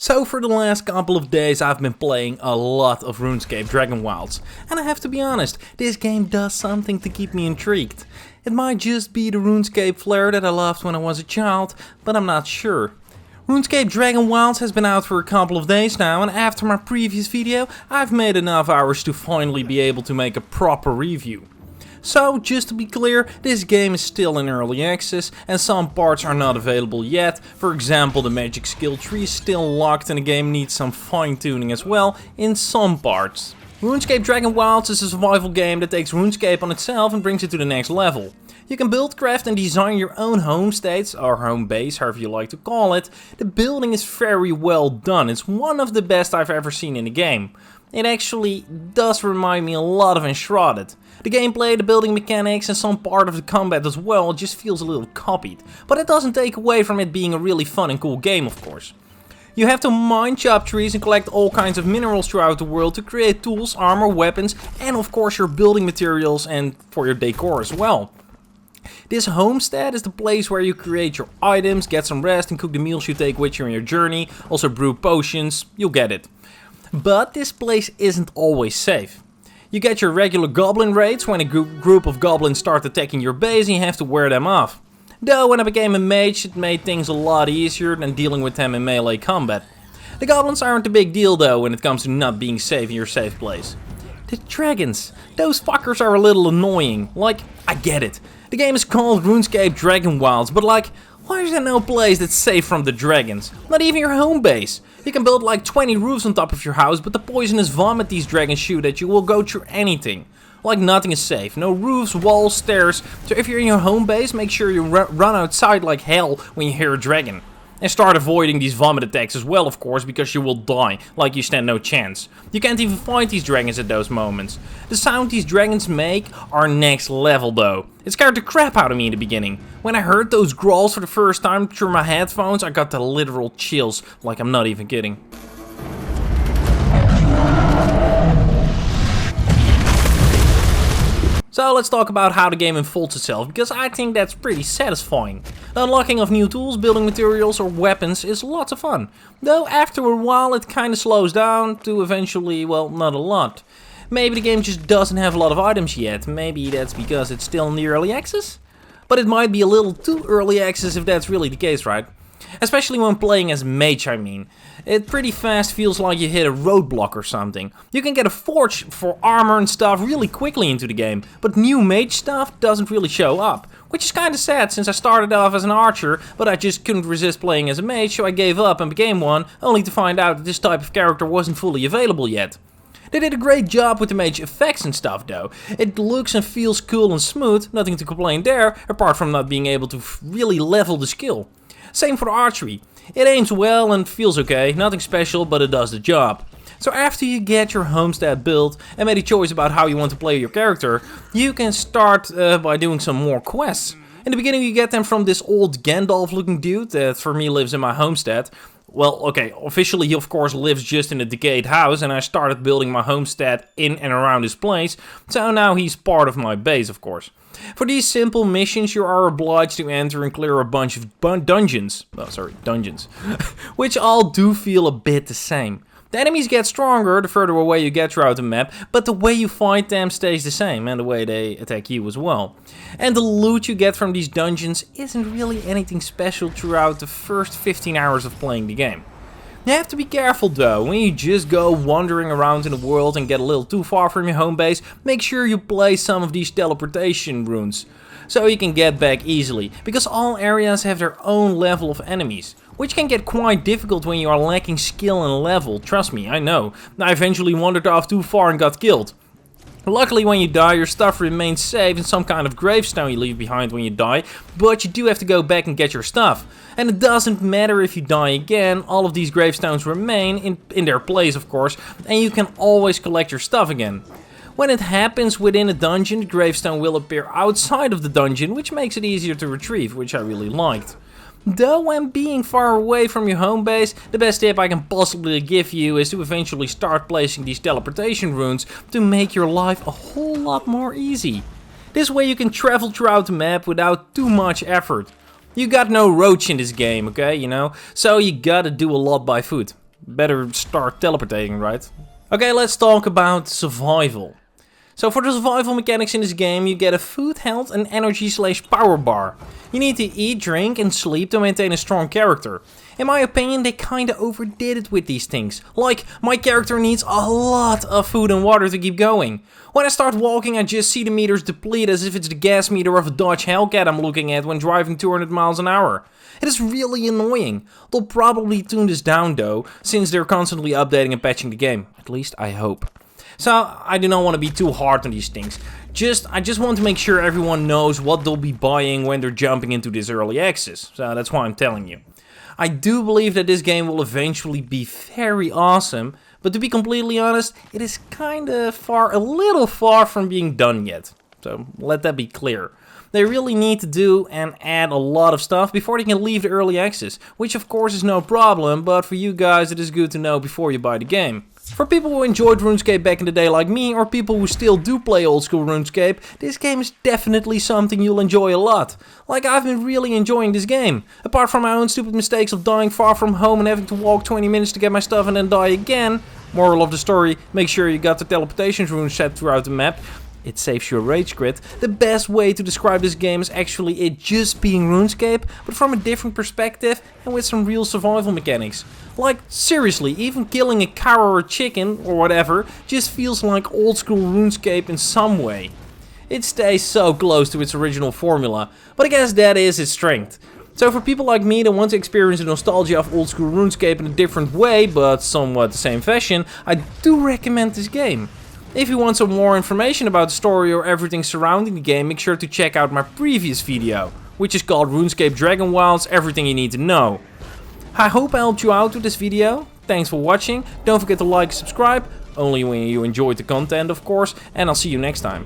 So for the last couple of days I've been playing a lot of Runescape Dragonwilds, and I have to be honest, this game does something to keep me intrigued. It might just be the RuneScape flair that I loved when I was a child, but I'm not sure. RuneScape Dragonwilds has been out for a couple of days now, and after my previous video I've made enough hours to finally be able to make a proper review. So, just to be clear, this game is still in early access and some parts are not available yet. For example, the magic skill tree is still locked and the game needs some fine tuning as well in some parts. RuneScape Dragonwilds is a survival game that takes RuneScape on itself and brings it to the next level. You can build, craft and design your own homesteads, or home base, however you like to call it. The building is very well done, it's one of the best I've ever seen in a game. It actually does remind me a lot of Enshrouded. The gameplay, the building mechanics and some part of the combat as well just feels a little copied. But it doesn't take away from it being a really fun and cool game, of course. You have to mine, chop trees and collect all kinds of minerals throughout the world to create tools, armor, weapons and of course your building materials and for your decor as well. This homestead is the place where you create your items, get some rest and cook the meals you take with you on your journey, also brew potions, you'll get it. But this place isn't always safe. You get your regular goblin raids when a group of goblins start attacking your base and you have to wear them off. Though when I became a mage it made things a lot easier than dealing with them in melee combat. The goblins aren't a big deal though when it comes to not being safe in your safe place. The dragons, those fuckers are a little annoying. Like, I get it. The game is called RuneScape Dragonwilds, but like, why is there no place that's safe from the dragons? Not even your home base. You can build like 20 roofs on top of your house, but the poisonous vomit these dragons shoot at you will go through anything. Like nothing is safe. No roofs, walls, stairs. So if you're in your home base, make sure you run outside like hell when you hear a dragon. And start avoiding these vomit attacks as well, of course, because you will die, like you stand no chance. You can't even fight these dragons at those moments. The sound these dragons make are next level though. It scared the crap out of me in the beginning. When I heard those growls for the first time through my headphones, I got the literal chills, like I'm not even kidding. So let's talk about how the game unfolds itself, because I think that's pretty satisfying. The unlocking of new tools, building materials or weapons is lots of fun. Though after a while it kinda slows down to eventually, well, not a lot. Maybe the game just doesn't have a lot of items yet, maybe that's because it's still in the early access? But it might be a little too early access if that's really the case, right? Especially when playing as mage, I mean. It pretty fast feels like you hit a roadblock or something. You can get a forge for armor and stuff really quickly into the game, but new mage stuff doesn't really show up. Which is kinda sad since I started off as an archer, but I just couldn't resist playing as a mage, so I gave up and became one, only to find out that this type of character wasn't fully available yet. They did a great job with the mage effects and stuff though. It looks and feels cool and smooth, nothing to complain there, apart from not being able to really level the skill. Same for archery. It aims well and feels okay, nothing special, but it does the job. So after you get your homestead built and made a choice about how you want to play your character, you can start by doing some more quests. In the beginning you get them from this old Gandalf looking dude that for me lives in my homestead. Well, okay, officially he of course lives just in a decayed house and I started building my homestead in and around his place, so now he's part of my base of course. For these simple missions you are obliged to enter and clear a bunch of dungeons, which all do feel a bit the same. The enemies get stronger the further away you get throughout the map, but the way you fight them stays the same and the way they attack you as well. And the loot you get from these dungeons isn't really anything special throughout the first 15 hours of playing the game. You have to be careful though, when you just go wandering around in the world and get a little too far from your home base, make sure you play some of these teleportation runes, so you can get back easily, because all areas have their own level of enemies, which can get quite difficult when you are lacking skill and level, trust me, I know. I eventually wandered off too far and got killed. Luckily when you die your stuff remains safe in some kind of gravestone you leave behind when you die, but you do have to go back and get your stuff. And it doesn't matter if you die again, all of these gravestones remain in their place of course, and you can always collect your stuff again. When it happens within a dungeon, the gravestone will appear outside of the dungeon, which makes it easier to retrieve, which I really liked. Though when being far away from your home base, the best tip I can possibly give you is to eventually start placing these teleportation runes to make your life a whole lot more easy. This way you can travel throughout the map without too much effort. You got no roach in this game, okay, you know, so you gotta do a lot by foot. better start teleportating, right? Okay, let's talk about survival. So for the survival mechanics in this game, you get a food, health and energy / power bar. You need to eat, drink and sleep to maintain a strong character. In my opinion, they kinda overdid it with these things. Like, my character needs a lot of food and water to keep going. When I start walking, I just see the meters deplete as if it's the gas meter of a Dodge Hellcat I'm looking at when driving 200 miles an hour. It is really annoying. They'll probably tune this down though, since they're constantly updating and patching the game. At least I hope. So, I do not want to be too hard on these things. I just want to make sure everyone knows what they'll be buying when they're jumping into this early access. So that's why I'm telling you. I do believe that this game will eventually be very awesome, but to be completely honest, it is kinda a little far from being done yet. So let that be clear. They really need to do and add a lot of stuff before they can leave the early access, which of course is no problem, but for you guys it is good to know before you buy the game. For people who enjoyed RuneScape back in the day like me, or people who still do play Old School RuneScape, this game is definitely something you'll enjoy a lot. Like, I've been really enjoying this game. Apart from my own stupid mistakes of dying far from home and having to walk 20 minutes to get my stuff and then die again. Moral of the story, make sure you got the teleportation rune set throughout the map. It saves your rage quit. The best way to describe this game is actually it just being RuneScape, but from a different perspective and with some real survival mechanics. Like, seriously, even killing a cow or a chicken, or whatever, just feels like old school RuneScape in some way. It stays so close to its original formula, but I guess that is its strength. So for people like me that want to experience the nostalgia of old school RuneScape in a different way, but somewhat the same fashion, I do recommend this game. If you want some more information about the story or everything surrounding the game, make sure to check out my previous video, which is called Runescape Dragonwilds, Everything You Need to Know. I hope I helped you out with this video. Thanks for watching. Don't forget to like and subscribe, only when you enjoyed the content of course, and I'll see you next time.